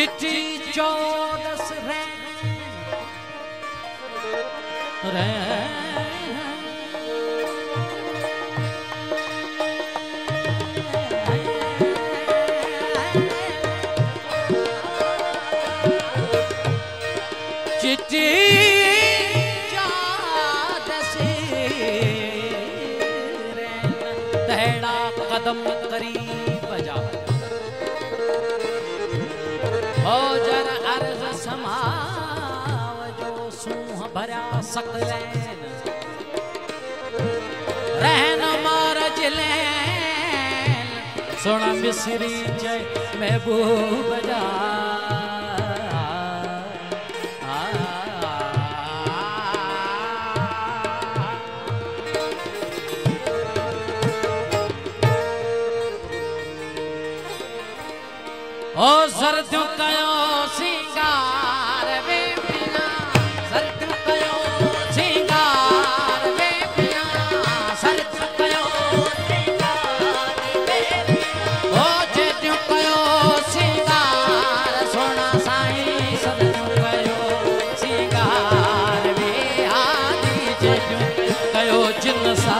चिट्ठी 14 चिट्ठी 14 तेड़ा कदम करीब जा हो जर अर्ज समाव जो सूह भरिया सकलैन रहन मारज लैन सुन मिसरी जय महबूब जा ओ सर्द कयो सिंगार वे पिया सर्द कयो सिंगार वे पिया सर्द कयो सिंगार वे पिया ओ जेद कयो सिंगार सोना साईं सर्द कयो सिंगार वे आदि जेद कयो जिन सा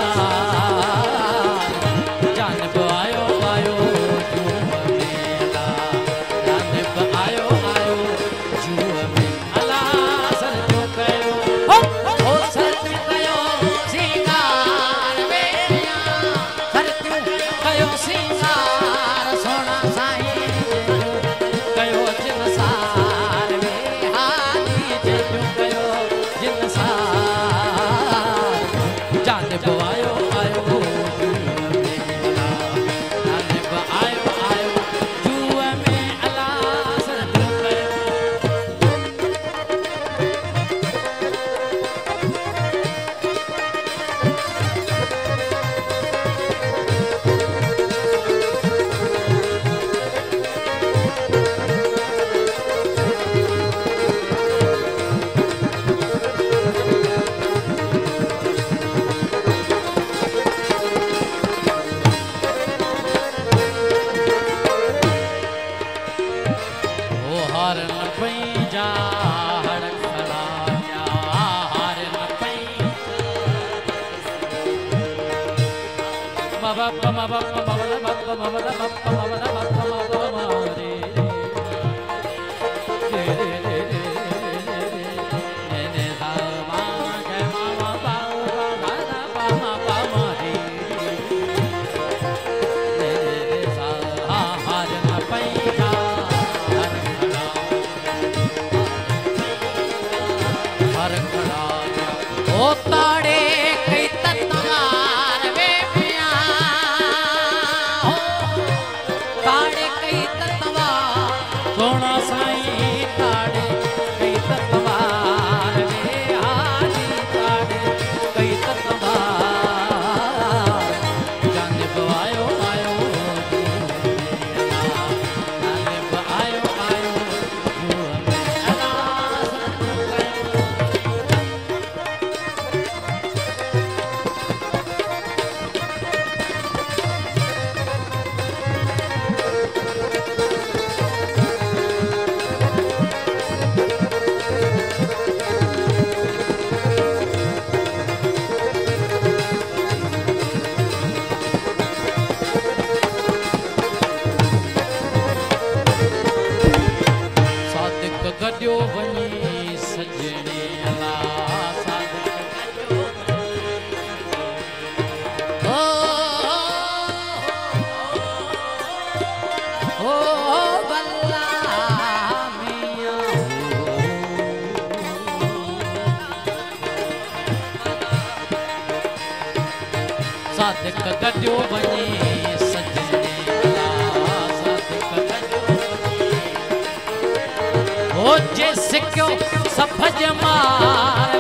जानब आयो आयो गड्यो बनी सजने हो जे सिक्यो सफज मार